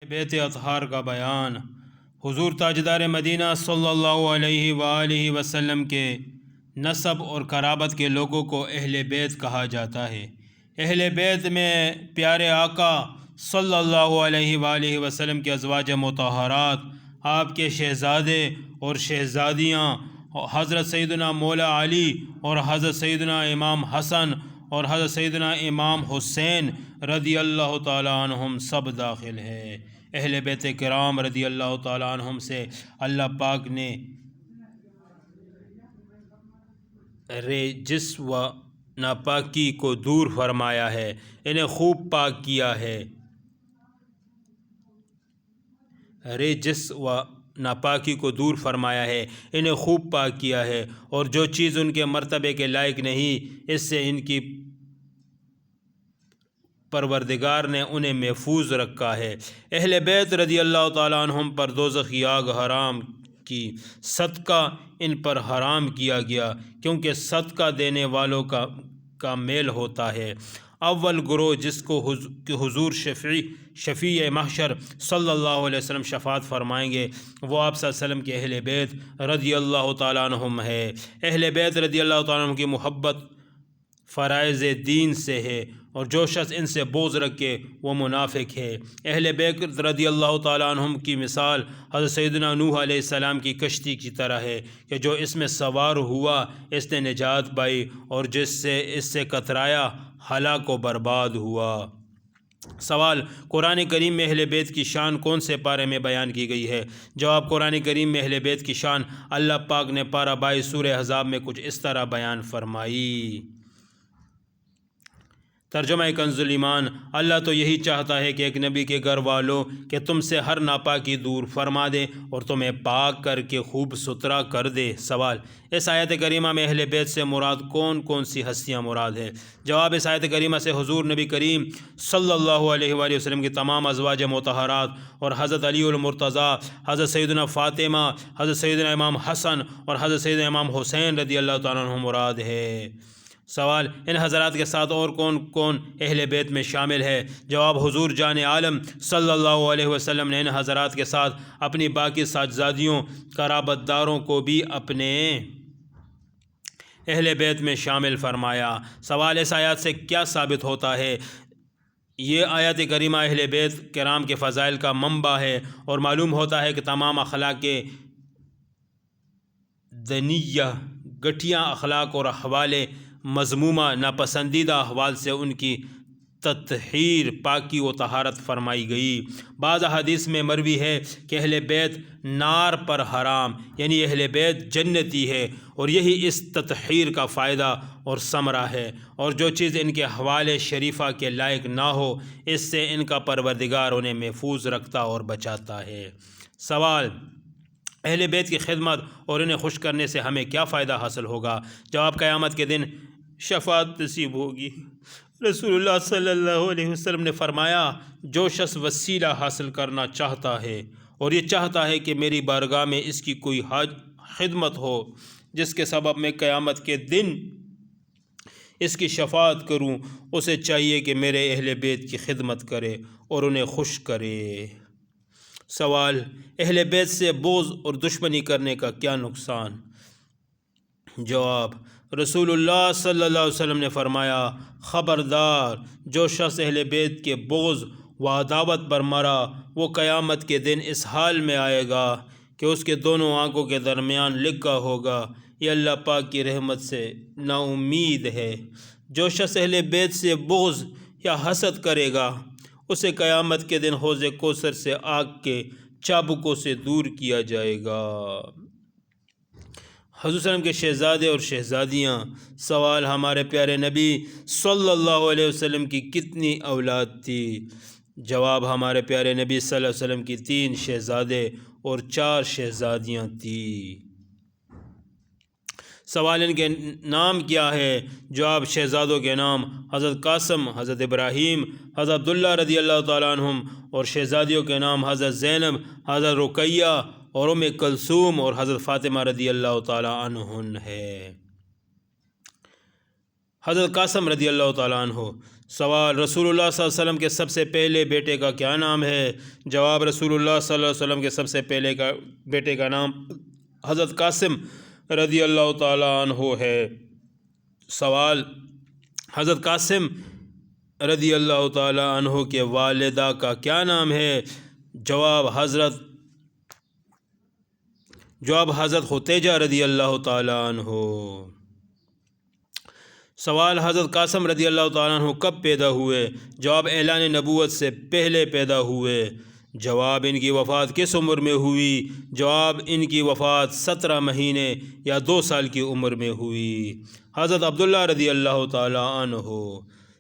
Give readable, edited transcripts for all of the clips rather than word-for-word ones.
بیت اطہار کا بیان۔ حضور تاجدار مدینہ صلی اللہ علیہ وآلہ وسلم کے نسب اور قرابت کے لوگوں کو اہل بیت کہا جاتا ہے۔ اہل بیت میں پیارے آقا صلی اللہ علیہ وآلہ وسلم کے ازواج مطہرات، آپ کے شہزادے اور شہزادیاں، حضرت سیدنا مولا علی اور حضرت سیدنا امام حسن اور حضرت سیدنا امام حسین رضی اللہ تعالیٰ عنہم سب داخل ہے۔ اہل بیت کرام رضی اللہ تعالیٰ عنہم سے اللہ پاک نے رجس و ناپاکی کو دور فرمایا ہے، انہیں خوب پاک کیا ہے۔ رجس و ناپاکی کو دور فرمایا ہے، انہیں خوب پاک کیا ہے، اور جو چیز ان کے مرتبے کے لائق نہیں، اس سے ان کی پروردگار نے انہیں محفوظ رکھا ہے۔ اہل بیت رضی اللہ تعالیٰ عنہم پر دوزخی آگ حرام کی، صدقہ ان پر حرام کیا گیا، کیونکہ صدقہ دینے والوں کا میل ہوتا ہے۔ اول گروہ جس کو حضور شفیع محشر صلی اللہ علیہ وسلم شفاعت فرمائیں گے، وہ آپ صلی اللہ علیہ وسلم کے اہل بیت رضی اللہ تعالیٰ عنہم ہے۔ اہل بیت رضی اللہ تعالیٰ عنہم کی محبت فرائض دین سے ہے، اور جو شخص ان سے بغض رکھے وہ منافق ہے۔ اہل بیت رضی اللہ تعالیٰ عنہم کی مثال حضرت سیدنا نوح علیہ السلام کی کشتی کی طرح ہے، کہ جو اس میں سوار ہوا اس نے نجات پائی، اور جس سے اس سے کترایا ہلاک و برباد ہوا۔ سوال: قرآن کریم میں اہل بیت کی شان کون سے پارے میں بیان کی گئی ہے؟ جواب: قرآن کریم میں اہل بیت کی شان اللہ پاک نے پارہ 22 سورہ احزاب میں کچھ اس طرح بیان فرمائی۔ ترجمہ کنز الایمان: اللہ تو یہی چاہتا ہے کہ ایک نبی کے گھر والوں کہ تم سے ہر ناپاکی دور فرما دے اور تمہیں پاک کر کے خوب ستھرا کر دے۔ سوال: اس آیت کریمہ میں اہل بیت سے مراد کون کون سی ہستیاں مراد ہے؟ جواب: اس آیت کریمہ سے حضور نبی کریم صلی اللہ علیہ وآلہ وسلم کی تمام ازواج مطہرات اور حضرت علی المرتضیٰ، حضرت سیدنا فاطمہ، حضرت سیدنا امام حسن اور حضرت سیدنا امام حسین رضی اللہ تعالیٰ عنہ مراد ہے۔ سوال: ان حضرات کے ساتھ اور کون کون اہل بیت میں شامل ہے؟ جواب: حضور جان عالم صلی اللہ علیہ وسلم نے ان حضرات کے ساتھ اپنی باقی ساجزادیوں، قرابت داروں کو بھی اپنے اہل بیت میں شامل فرمایا۔ سوال: اس آیات سے کیا ثابت ہوتا ہے؟ یہ آیت کریمہ اہل بیت کرام کے فضائل کا منبع ہے، اور معلوم ہوتا ہے کہ تمام اخلاق دنیہ، گھٹیا اخلاق اور احوال مذمومہ، ناپسندیدہ احوال سے ان کی تطہیر، پاکی و طہارت فرمائی گئی۔ بعض احادیث میں مروی ہے کہ اہل بیت نار پر حرام، یعنی اہل بیت جنتی ہے، اور یہی اس تطہیر کا فائدہ اور ثمرہ ہے، اور جو چیز ان کے احوال شریفہ کے لائق نہ ہو اس سے ان کا پروردگار انہیں محفوظ رکھتا اور بچاتا ہے۔ سوال: اہل بیت کی خدمت اور انہیں خوش کرنے سے ہمیں کیا فائدہ حاصل ہوگا؟ جواب: قیامت کے دن شفاعت نصیب ہوگی۔ رسول اللہ صلی اللہ علیہ وسلم نے فرمایا: جو شخص وسیلہ حاصل کرنا چاہتا ہے اور یہ چاہتا ہے کہ میری بارگاہ میں اس کی کوئی خدمت ہو جس کے سبب میں قیامت کے دن اس کی شفاعت کروں، اسے چاہیے کہ میرے اہل بیت کی خدمت کرے اور انہیں خوش کرے۔ سوال: اہل بیت سے بغض اور دشمنی کرنے کا کیا نقصان؟ جواب: رسول اللہ صلی اللہ علیہ وسلم نے فرمایا: خبردار، جو شخص اہل بیت کے بغض و عداوت پر مرا وہ قیامت کے دن اس حال میں آئے گا کہ اس کے دونوں آنکھوں کے درمیان لکھا ہوگا، یہ اللہ پاک کی رحمت سے نا امید ہے۔ جو شخص اہل بیت سے بغض یا حسد کرے گا اسے قیامت کے دن حوض کوثر سے آگ کے چابکوں سے دور کیا جائے گا۔ حضور صلی اللہ علیہ وسلم کے شہزادے اور شہزادیاں۔ سوال: ہمارے پیارے نبی صلی اللہ علیہ وسلم کی کتنی اولاد تھی؟ جواب: ہمارے پیارے نبی صلی اللہ علیہ وسلم کی 3 شہزادے اور 4 شہزادیاں تھیں۔ سوال: ان کے نام کیا ہے؟ جواب: شہزادوں کے نام حضرت قاسم، حضرت ابراہیم، حضرت عبداللہ رضی اللہ تعالیٰ عنہم، اور شہزادیوں کے نام حضرت زینب، حضرت رقیہ اور ام کلثوم اور حضرت فاطمہ رضی اللہ تعالیٰ عنہن ہے۔ حضرت قاسم رضی اللہ تعالیٰ عنہ سوال رسول اللہ صلی اللہ علیہ وسلم کے سب سے پہلے بیٹے کا کیا نام ہے؟ جواب رسول اللہ صلی اللہ علیہ وسلم کے سب سے پہلے بیٹے کا نام حضرت قاسم رضی اللہ تعالیٰ عنہ ہے۔ سوال حضرت قاسم رضی اللہ تعالیٰ عنہ کے والدہ کا کیا نام ہے؟ جواب حضرت ختیجہ رضی اللہ تعالیٰ عنہ۔ سوال حضرت قاسم رضی اللہ تعالیٰ عنہ کب پیدا ہوئے؟ جواب اعلان نبوت سے پہلے پیدا ہوئے۔ جواب ان کی وفات کس عمر میں ہوئی؟ جواب ان کی وفات 17 مہینے یا 2 سال کی عمر میں ہوئی۔ حضرت عبداللہ رضی اللہ تعالیٰ عنہ۔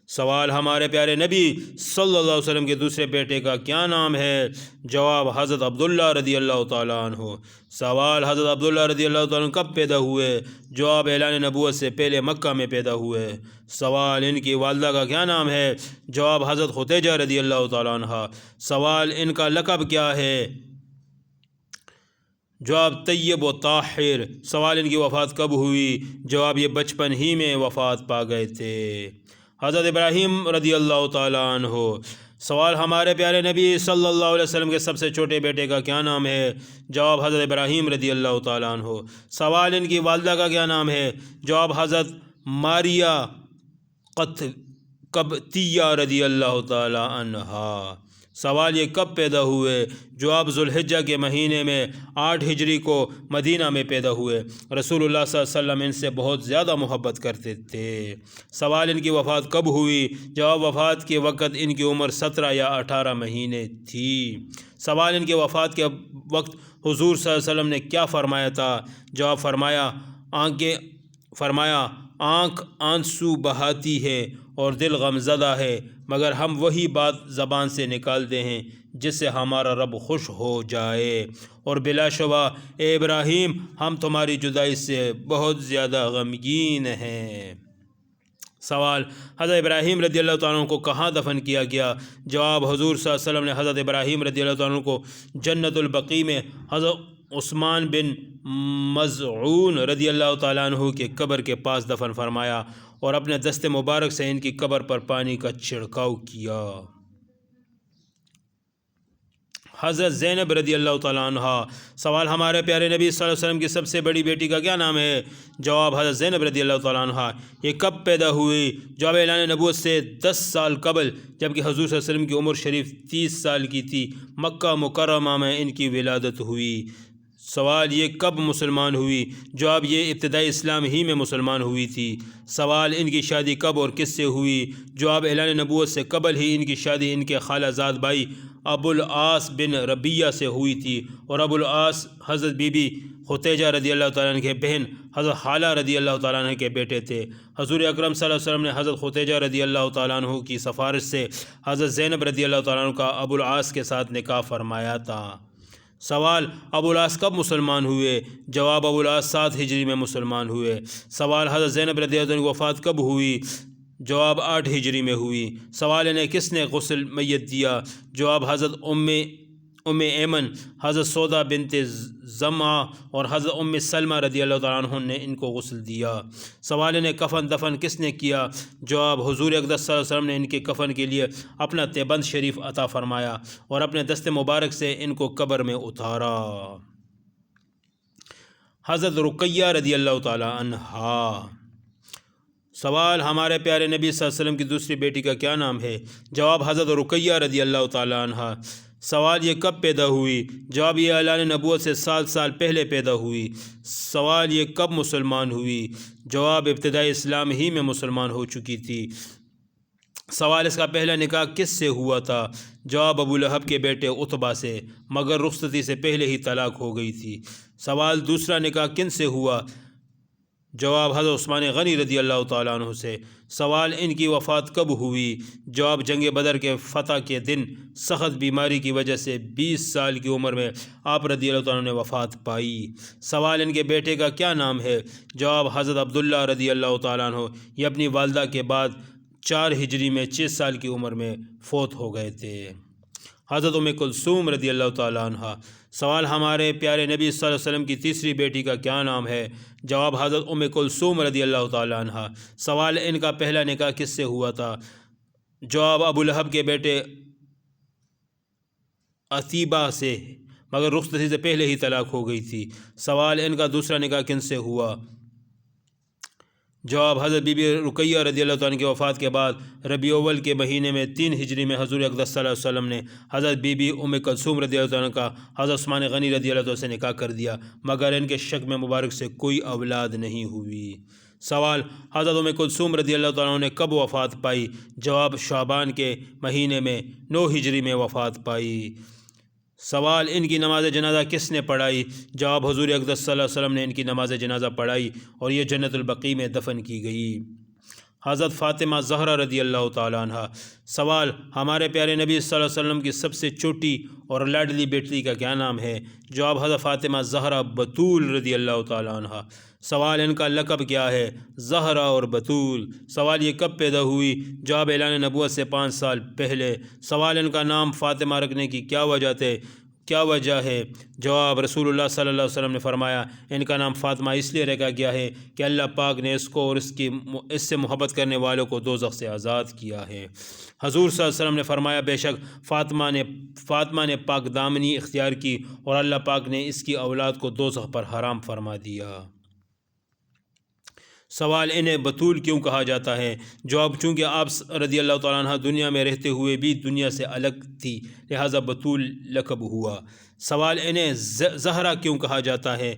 سوال ہمارے پیارے نبی صلی اللہ علیہ وسلم کے دوسرے بیٹے کا کیا نام ہے؟ جواب حضرت عبداللہ رضی اللہ تعالیٰ عنہ۔ سوال حضرت عبداللہ رضی اللہ تعالیٰ عنہ کب پیدا ہوئے؟ جواب اعلان نبوت سے پہلے مکہ میں پیدا ہوئے۔ سوال ان کی والدہ کا کیا نام ہے؟ جواب حضرت ختیجہ رضی اللہ تعالیٰ عنہ۔ سوال ان کا لقب کیا ہے؟ جواب طیب و طاہر۔ سوال ان کی وفات کب ہوئی؟ جواب یہ بچپن ہی میں وفات پا گئے تھے۔ حضرت ابراہیم رضی اللہ تعالیٰ عنہ۔ سوال ہمارے پیارے نبی صلی اللہ علیہ وسلم کے سب سے چھوٹے بیٹے کا کیا نام ہے؟ جواب حضرت ابراہیم رضی اللہ تعالیٰ عنہ۔ سوال ان کی والدہ کا کیا نام ہے؟ جواب حضرت ماریہ قبطیہ رضی اللہ تعالیٰ عنہا۔ سوال یہ کب پیدا ہوئے؟ جواب ذوالحجہ کے مہینے میں 8 ہجری کو مدینہ میں پیدا ہوئے۔ رسول اللہ صلی اللہ علیہ وسلم ان سے بہت زیادہ محبت کرتے تھے۔ سوال ان کی وفات کب ہوئی؟ جواب وفات کے وقت ان کی عمر 17 یا 18 مہینے تھی۔ سوال ان کی وفات کے وقت حضور صلی اللہ علیہ وسلم نے کیا فرمایا تھا؟ جواب فرمایا آنکھ آنسو بہاتی ہے اور دل غمزدہ ہے، مگر ہم وہی بات زبان سے نکالتے ہیں جس سے ہمارا رب خوش ہو جائے، اور بلا شبہ اے ابراہیم ہم تمہاری جدائی سے بہت زیادہ غمگین ہیں۔ سوال حضرت ابراہیم رضی اللہ تعالیٰ عنہ کو کہاں دفن کیا گیا؟ جواب حضور صلی اللہ علیہ وسلم نے حضرت ابراہیم رضی اللہ تعالیٰ عنہ کو جنت البقیع میں حضرت عثمان بن مظعون رضی اللہ تعالیٰ عنہ کے قبر کے پاس دفن فرمایا اور اپنے دست مبارک سے ان کی قبر پر پانی کا چھڑکاؤ کیا۔ حضرت زینب رضی اللہ تعالیٰ عنہ۔ سوال ہمارے پیارے نبی صلی اللہ علیہ وسلم کی سب سے بڑی بیٹی کا کیا نام ہے؟ جواب حضرت زینب رضی اللہ تعالیٰ عنہ۔ یہ کب پیدا ہوئی؟ جواب اعلان نبوت سے 10 سال قبل، جبکہ حضور صلی اللہ علیہ وسلم کی عمر شریف 30 سال کی تھی۔ مکہ مکرمہ میں ان کی ولادت ہوئی۔ سوال یہ کب مسلمان ہوئی؟ جواب یہ ابتدائی اسلام ہی میں مسلمان ہوئی تھی۔ سوال ان کی شادی کب اور کس سے ہوئی؟ جواب اعلان نبوت سے قبل ہی ان کی شادی ان کے خالہ زاد بھائی ابو العاص بن ربیعہ سے ہوئی تھی، اور ابو العاص حضرت بی بی ختیجہ رضی اللہ تعالیٰ عنہ کے بہن حضرت حالہ رضی اللہ تعالیٰ عنہ کے بیٹے تھے۔ حضور اکرم صلی اللہ علیہ وسلم نے حضرت ختیجہ رضی اللہ تعالیٰ عنہ کی سفارش سے حضرت زینب رضی اللہ تعالیٰ عنہ کا ابو العاص کے ساتھ نکاح فرمایا تھا۔ سوال ابو العاص کب مسلمان ہوئے؟ جواب ابو العاص 7 ہجری میں مسلمان ہوئے۔ سوال حضرت زینب رضی اللہ عنہ کی وفات کب ہوئی؟ جواب 8 ہجری میں ہوئی۔ سوال انہیں کس نے غسل میت دیا؟ جواب حضرت ام ایمن، حضرت سودا بنت زمعہ اور حضرت ام سلمہ رضی اللہ تعالیٰ عنہ نے ان کو غسل دیا۔ سوال انہیں کفن دفن کس نے کیا؟ جواب حضور اقدس صلی اللہ علیہ وسلم نے ان کے کفن کے لیے اپنا تیبند شریف عطا فرمایا اور اپنے دست مبارک سے ان کو قبر میں اتارا۔ حضرت رقیہ رضی اللہ تعالیٰ عنہا۔ سوال ہمارے پیارے نبی صلی اللہ علیہ وسلم کی دوسری بیٹی کا کیا نام ہے؟ جواب حضرت رقیہ رضی اللہ تعالیٰ عنہا۔ سوال یہ کب پیدا ہوئی؟ جواب یہ اعلان نبوت سے 7 سال پہلے پیدا ہوئی۔ سوال یہ کب مسلمان ہوئی؟ جواب ابتدائی اسلام ہی میں مسلمان ہو چکی تھی۔ سوال اس کا پہلا نکاح کس سے ہوا تھا؟ جواب ابو لہب کے بیٹے عتبہ سے، مگر رخصتی سے پہلے ہی طلاق ہو گئی تھی۔ سوال دوسرا نکاح کن سے ہوا؟ جواب حضرت عثمان غنی رضی اللہ تعالیٰ عنہ سے۔ سوال ان کی وفات کب ہوئی؟ جواب جنگ بدر کے فتح کے دن سخت بیماری کی وجہ سے 20 سال کی عمر میں آپ رضی اللہ تعالیٰ عنہ نے وفات پائی۔ سوال ان کے بیٹے کا کیا نام ہے؟ جواب حضرت عبداللہ رضی اللہ تعالیٰ عنہ۔ یہ اپنی والدہ کے بعد 4 ہجری میں 6 سال کی عمر میں فوت ہو گئے تھے۔ حضرت ام کلثوم رضی اللہ تعالیٰ عنہ۔ سوال ہمارے پیارے نبی صلی اللہ علیہ وسلم کی تیسری بیٹی کا کیا نام ہے؟ جواب حضرت ام کلثوم رضی اللہ تعالیٰ عنہ۔ سوال ان کا پہلا نکاح کس سے ہوا تھا؟ جواب ابو لہب کے بیٹے عتیبہ سے، مگر رخصتی سے پہلے ہی طلاق ہو گئی تھی۔ سوال ان کا دوسرا نکاح کن سے ہوا؟ جواب حضرت بی بی رقیہ رضی اللہ عنہ کی وفات کے بعد ربیع الاول کے مہینے میں 3 ہجری میں حضور اقدس صلی اللہ علیہ وسلم نے حضرت بی بی ام کلثوم رضی اللہ عنہ کا حضرت عثمان غنی رضی اللہ عنہ سے نکاح کر دیا، مگر ان کے شک میں مبارک سے کوئی اولاد نہیں ہوئی۔ سوال حضرت ام کلثوم رضی اللہ عنہ نے کب وفات پائی؟ جواب شعبان کے مہینے میں 9 ہجری میں وفات پائی۔ سوال ان کی نماز جنازہ کس نے پڑھائی؟ جواب حضور اقدس صلی اللہ علیہ وسلم نے ان کی نماز جنازہ پڑھائی اور یہ جنت البقیع میں دفن کی گئی۔ حضرت فاطمہ زہرا رضی اللہ تعالیٰ عنہ۔ سوال ہمارے پیارے نبی صلی اللہ علیہ وسلم کی سب سے چھوٹی اور لاڈلی بیٹی کا کیا نام ہے؟ جواب حضرت فاطمہ زہرا بتول رضی اللہ تعالیٰ عنہ۔ سوال ان کا لقب کیا ہے؟ زہرا اور بتول۔ سوال یہ کب پیدا ہوئی؟ جواب اعلان نبوت سے 5 سال پہلے۔ سوال ان کا نام فاطمہ رکھنے کی کیا وجہ ہے؟ جواب رسول اللہ صلی اللہ علیہ وسلم نے فرمایا ان کا نام فاطمہ اس لیے رکھا گیا ہے کہ اللہ پاک نے اس کو اور اس سے محبت کرنے والوں کو دوزخ سے آزاد کیا ہے۔ حضور صلی اللہ علیہ وسلم نے فرمایا بے شک فاطمہ نے پاک دامنی اختیار کی اور اللہ پاک نے اس کی اولاد کو دوزخ پر حرام فرما دیا۔ سوال انہیں بتول کیوں کہا جاتا ہے؟ جواب چونکہ آپ رضی اللہ تعالیٰ عنہ دنیا میں رہتے ہوئے بھی دنیا سے الگ تھی، لہٰذا بتول لقب ہوا۔ سوال انہیں زہرا کیوں کہا جاتا ہے؟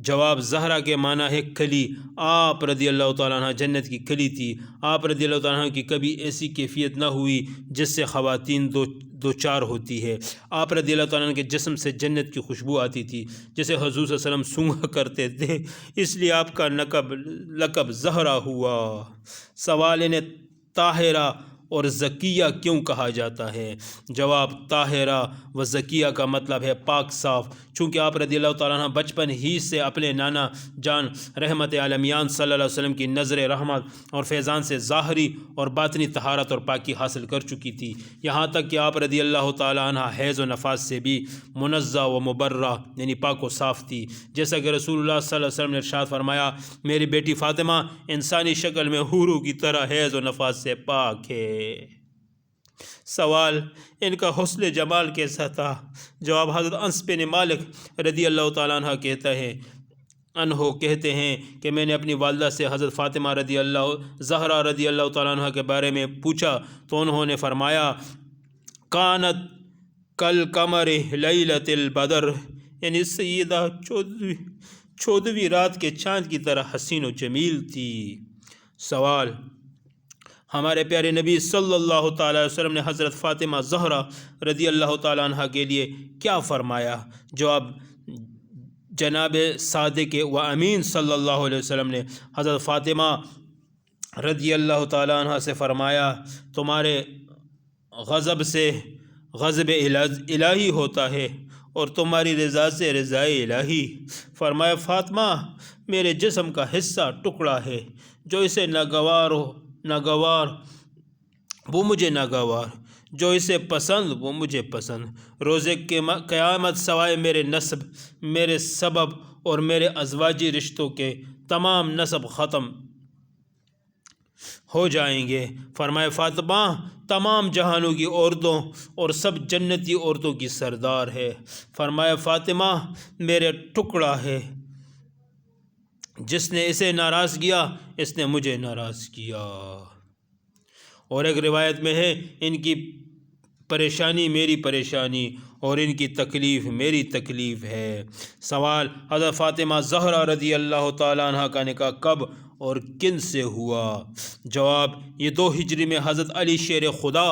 جواب زہرا کے معنی ہے کلی۔ آپ رضی اللہ تعالیٰ عنہ جنت کی کلی تھی۔ آپ رضی اللہ تعالیٰ عنہ کی کبھی ایسی کیفیت نہ ہوئی جس سے خواتین دو چار ہوتی ہے۔ آپ رضی اللہ تعالیٰ عنہ کے جسم سے جنت کی خوشبو آتی تھی جسے حضور صلی اللہ علیہ وسلم سونگھا کرتے تھے، اس لیے آپ کا لقب زہرا ہوا۔ سوال انہیں طاہرہ اور زکیہ کیوں کہا جاتا ہے؟ جواب طاہرہ و زکیہ کا مطلب ہے پاک صاف، چونکہ آپ رضی اللہ تعالیٰ عنہ بچپن ہی سے اپنے نانا جان رحمت عالمیان صلی اللہ علیہ وسلم کی نظر رحمت اور فیضان سے ظاہری اور باطنی طہارت اور پاکی حاصل کر چکی تھی، یہاں تک کہ آپ رضی اللہ تعالیٰ عنہ حیض و نفاس سے بھی منزہ و مبرہ یعنی پاک و صاف تھی، جیسا کہ رسول اللہ صلی اللہ علیہ وسلم نے ارشاد فرمایا میری بیٹی فاطمہ انسانی شکل میں حوروں کی طرح حیض و نفاس سے پاک ہے۔ سوال ان کا حسن جمال کیسا تھا؟ جواب حضرت انس بن مالک رضی اللہ تعالیٰ عنہ کہتے ہیں کہ میں نے اپنی والدہ سے حضرت فاطمہ زہرا رضی اللہ تعالیٰ عنہ کے بارے میں پوچھا تو انہوں نے فرمایا کانت کل قمر لیلۃ البدر، یعنی سیدہ 14ویں رات کے چاند کی طرح حسین و جمیل تھی۔ سوال ہمارے پیارے نبی صلی اللہ تعالیٰ علیہ وسلم نے حضرت فاطمہ زہرا رضی اللہ تعالیٰ عنہ کے لیے کیا فرمایا؟ جواب جناب صادق و امین صلی اللہ علیہ وسلم نے حضرت فاطمہ رضی اللہ تعالیٰ عنہ سے فرمایا تمہارے غضب سے غضب الہی ہوتا ہے اور تمہاری رضا سے رضا الہی۔ فرمایا فاطمہ میرے جسم کا حصہ ٹکڑا ہے، جو اسے ناگوار وہ مجھے ناگوار، جو اسے پسند وہ مجھے پسند۔ روز قیامت سوائے میرے نسب، میرے سبب اور میرے ازواجی رشتوں کے تمام نسب ختم ہو جائیں گے۔ فرمائے فاطمہ تمام جہانوں کی عورتوں اور سب جنتی عورتوں کی سردار ہے۔ فرمایا فاطمہ میرے ٹکڑا ہے، جس نے اسے ناراض کیا اس نے مجھے ناراض کیا۔ اور ایک روایت میں ہے ان کی پریشانی میری پریشانی اور ان کی تکلیف میری تکلیف ہے۔ سوال حضرت فاطمہ زہرا رضی اللہ تعالیٰ عنہ کا نکاح کب اور کن سے ہوا؟ جواب یہ 2 ہجری میں حضرت علی شیر خدا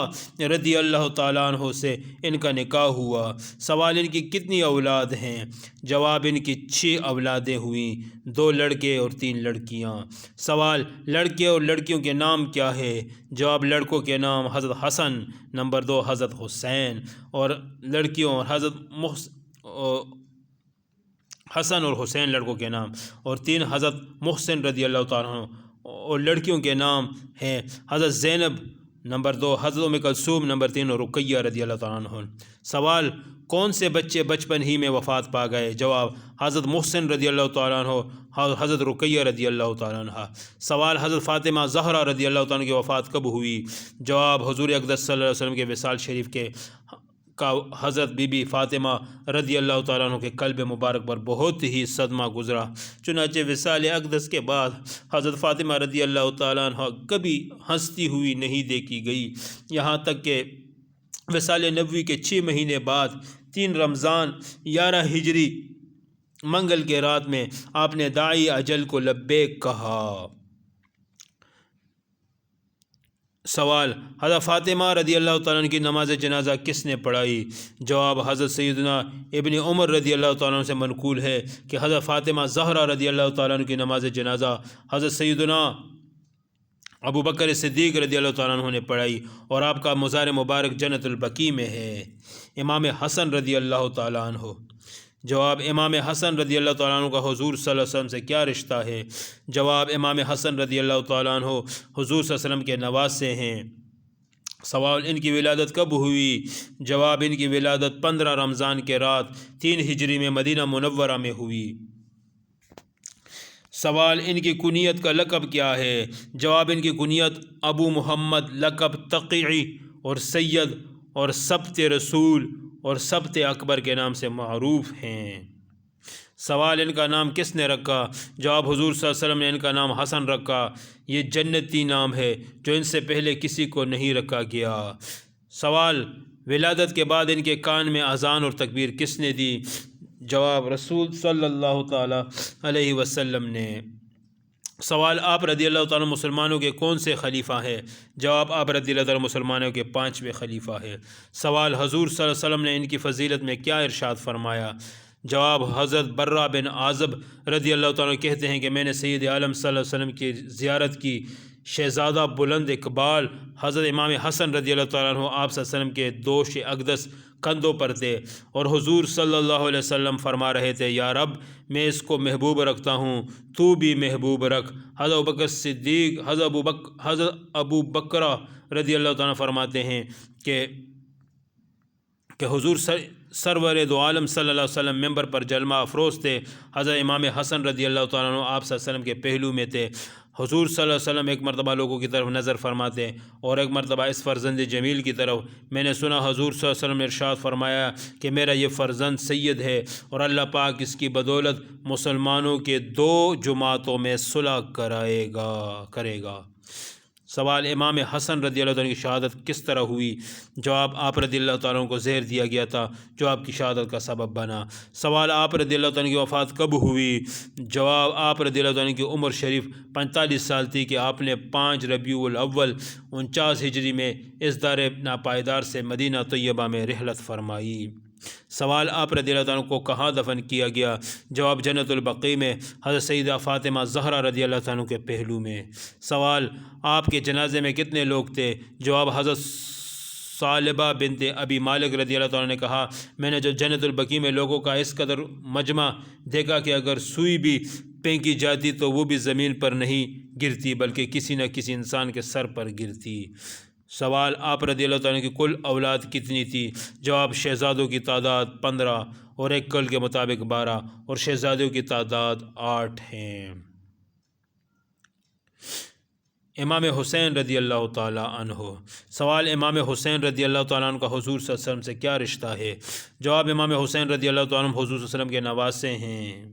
رضی اللہ تعالیٰ عنہ سے ان کا نکاح ہوا۔ سوال ان کی کتنی اولاد ہیں؟ جواب ان کی 6 اولادیں ہوئیں، 2 لڑکے اور 3 لڑکیاں۔ سوال لڑکے اور لڑکیوں کے نام کیا ہے؟ جواب لڑکوں کے نام حضرت حسن، نمبر 2 حضرت حسین، اور لڑکیوں حسن اور حسین لڑکوں کے نام، اور 3 حضرت محسن رضی اللہ تعالیٰ عنہ، اور لڑکیوں کے نام ہیں حضرت زینب، نمبر 2 حضرت ام کلثوم، نمبر 3 اور رقیہ رضی اللہ تعالیٰ عنہ۔ سوال کون سے بچے بچپن ہی میں وفات پا گئے؟ جواب حضرت محسن رضی اللہ تعالیٰ عنہ، حضرت رقیہ رضی اللہ تعالیٰ عنہ۔ سوال حضرت فاطمہ زہرا رضی اللہ تعالیٰ عنہ کی وفات کب ہوئی؟ جواب حضور اقدس صلی اللہ علیہ وسلم کے وصال شریف کے کا حضرت بی بی فاطمہ رضی اللہ تعالیٰ عنہ کے قلب مبارک پر بہت ہی صدمہ گزرا، چنانچہ وصال اقدس کے بعد حضرت فاطمہ رضی اللہ تعالیٰ عنہ کبھی ہنستی ہوئی نہیں دیکھی گئی، یہاں تک کہ وصال نبوی کے 6 مہینے بعد 3 رمضان 11 ہجری منگل کے رات میں آپ نے داعی اجل کو لبیک کہا۔ سوال حضرت فاطمہ رضی اللہ تعالیٰ عنہ کی نماز جنازہ کس نے پڑھائی؟ جواب حضرت سیدنا ابن عمر رضی اللہ تعالیٰ عنہ سے منقول ہے کہ حضرت فاطمہ زہرا رضی اللہ تعالیٰ عنہ کی نماز جنازہ حضرت سیدنا ابو بکر صدیق رضی اللہ تعالیٰ عنہ نے پڑھائی اور آپ کا مزار مبارک جنت البقیع میں ہے۔ امام حسن رضی اللہ تعالیٰ عنہ۔ جواب امام حسن رضی اللہ تعالیٰ عنہ کا حضور صلی اللہ علیہ وسلم سے کیا رشتہ ہے؟ جواب امام حسن رضی اللہ تعالیٰ عنہ حضور صلی اللہ علیہ وسلم کے نواسے ہیں۔ سوال ان کی ولادت کب ہوئی؟ جواب ان کی ولادت 15 رمضان کے رات 3 ہجری میں مدینہ منورہ میں ہوئی۔ سوال ان کی کنیت کا لقب کیا ہے؟ جواب ان کی کنیت ابو محمد، لقب تقیعی اور سید اور سبت رسول اور سبت اکبر کے نام سے معروف ہیں۔ سوال ان کا نام کس نے رکھا؟ جواب حضور صلی اللہ علیہ وسلم نے ان کا نام حسن رکھا، یہ جنتی نام ہے جو ان سے پہلے کسی کو نہیں رکھا گیا۔ سوال ولادت کے بعد ان کے کان میں اذان اور تکبیر کس نے دی؟ جواب رسول صلی اللہ تعالیٰ علیہ وسلم نے۔ سوال آپ رضی اللہ تعالیٰ مسلمانوں کے کون سے خلیفہ ہیں؟ جواب آپ رضی اللہ تعالیٰ مسلمانوں کے 5ویں خلیفہ ہیں۔ سوال حضور صلی اللہ علیہ وسلم نے ان کی فضیلت میں کیا ارشاد فرمایا؟ جواب حضرت برہ بن عازب رضی اللہ تعالیٰ کہتے ہیں کہ میں نے سید عالم صلی اللہ علیہ وسلم کی زیارت کی، شہزادہ بلند اقبال حضرت امام حسن رضی اللہ تعالیٰ عنہ آپ صلی اللہ علیہ وسلم کے دوش اقدس کندھوں پر تھے اور حضور صلی اللہ علیہ وسلم فرما رہے تھے، یا رب میں اس کو محبوب رکھتا ہوں، تو بھی محبوب رکھ۔ حضرت ابوبکر صدیق حضرت ابو بکرہ رضی اللہ تعالیٰ فرماتے ہیں کہ حضور سرور دو عالم صلی اللہ علیہ وسلم ممبر پر جلمہ افروز تھے۔ حضرت امام حسن رضی اللہ تعالیٰ عنہ آپ صلی اللہ علیہ وسلم کے پہلو میں تھے۔ حضور صلی اللہ علیہ وسلم ایک مرتبہ لوگوں کی طرف نظر فرماتے اور ایک مرتبہ اس فرزند جمیل کی طرف۔ میں نے سنا حضور صلی اللہ علیہ وسلم نے ارشاد فرمایا کہ میرا یہ فرزند سید ہے اور اللہ پاک اس کی بدولت مسلمانوں کے 2 جماعتوں میں صلح کرے گا۔ سوال امام حسن رضی اللہ تعالیٰ کی شہادت کس طرح ہوئی؟ جواب آپ رضی اللہ تعالیٰ کو زہر دیا گیا تھا جو آپ کی شہادت کا سبب بنا۔ سوال آپ رضی اللہ تعالیٰ کی وفات کب ہوئی؟ جواب آپ رضی اللہ تعالیٰ کی عمر شریف 45 سال تھی کہ آپ نے 5 ربیع الاول 49 ہجری میں اس دار ناپائیدار سے مدینہ طیبہ میں رحلت فرمائی۔ سوال آپ رضی اللہ تعالیٰ کو کہاں دفن کیا گیا؟ جواب جنت البقیع میں حضرت سیدہ فاطمہ زہرا رضی اللہ تعالیٰ کے پہلو میں۔ سوال آپ کے جنازے میں کتنے لوگ تھے؟ جواب حضرت صالبہ بنت ابی مالک رضی اللہ تعالیٰ نے کہا، میں نے جو جنت البقیع میں لوگوں کا اس قدر مجمع دیکھا کہ اگر سوئی بھی پھینکی جاتی تو وہ بھی زمین پر نہیں گرتی بلکہ کسی نہ کسی انسان کے سر پر گرتی۔ سوال آپ رضی اللہ تعالیٰ کی کل اولاد کتنی تھی؟ جواب شہزادوں کی تعداد 15 اور ایک قول کے مطابق 12 اور شہزادوں کی تعداد 8 ہیں۔ امام حسین رضی اللہ تعالیٰ عنہ۔ سوال امام حسین رضی اللہ تعالیٰ عنہ کا حضور صلی اللہ علیہ وسلم سے کیا رشتہ ہے؟ جواب امام حسین رضی اللہ تعالیٰ عنہ حضور صلی اللہ علیہ وسلم کے نواسے ہیں۔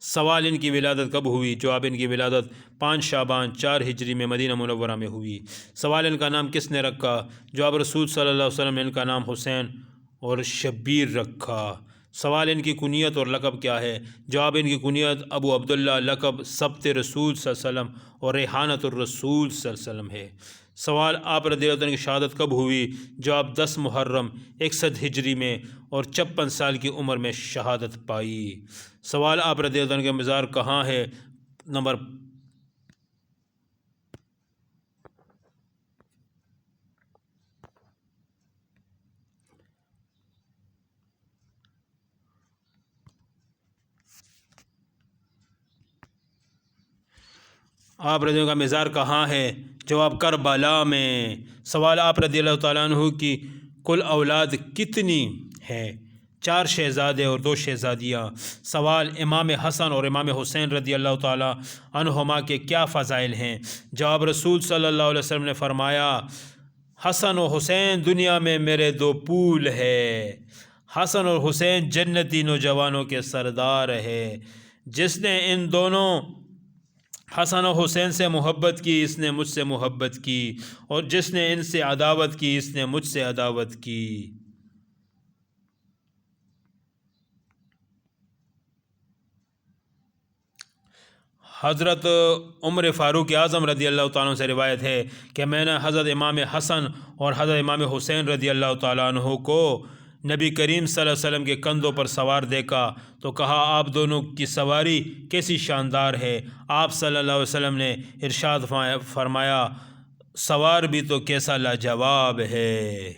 سوال ان کی ولادت کب ہوئی؟ جواب ان کی ولادت 5 شعبان 4 ہجری میں مدینہ منورہ میں ہوئی۔ سوال ان کا نام کس نے رکھا؟ جواب رسول صلی اللہ علیہ وسلم نے ان کا نام حسین اور شبیر رکھا۔ سوال ان کی کنیت اور لقب کیا ہے؟ جواب ان کی کنیت ابو عبداللہ، لقب سبت رسول صلی اللہ علیہ وسلم اور ریحانۃ الرسول صلی اللہ علیہ وسلم ہے۔ سوال آپ رضی اللہ عنہ کی شہادت کب ہوئی؟ جواب 10 محرم 61 ہجری میں اور 56 سال کی عمر میں شہادت پائی۔ سوال آپ رضی اللہ عنہ کا مزار کہاں ہے؟ نمبر آپ رضی اللہ عنہ کا مزار کہاں ہے؟ جواب کربلا میں۔ سوال آپ رضی اللہ تعالیٰ عنہ کی کل اولاد کتنی ہے؟ 4 شہزادے اور 2 شہزادیاں۔ سوال: امام حسن اور امام حسین رضی اللہ تعالیٰ عنہما کے کیا فضائل ہیں؟ جواب: رسول صلی اللہ علیہ وسلم نے فرمایا، حسن و حسین دنیا میں میرے 2 پھول ہے۔ حسن اور حسین جنتی نوجوانوں کے سردار ہے۔ جس نے ان دونوں حسن و حسین سے محبت کی اس نے مجھ سے محبت کی، اور جس نے ان سے عداوت کی اس نے مجھ سے عداوت کی۔ حضرت عمر فاروق اعظم رضی اللہ تعالیٰ عنہ سے روایت ہے کہ میں نے حضرت امام حسن اور حضرت امام حسین رضی اللہ تعالیٰ عنہ کو نبی کریم صلی اللہ علیہ وسلم کے کندھوں پر سوار دیکھا تو کہا، آپ دونوں کی سواری کیسی شاندار ہے۔ آپ صلی اللہ علیہ وسلم نے ارشاد فرمایا، سوار بھی تو کیسا لاجواب ہے۔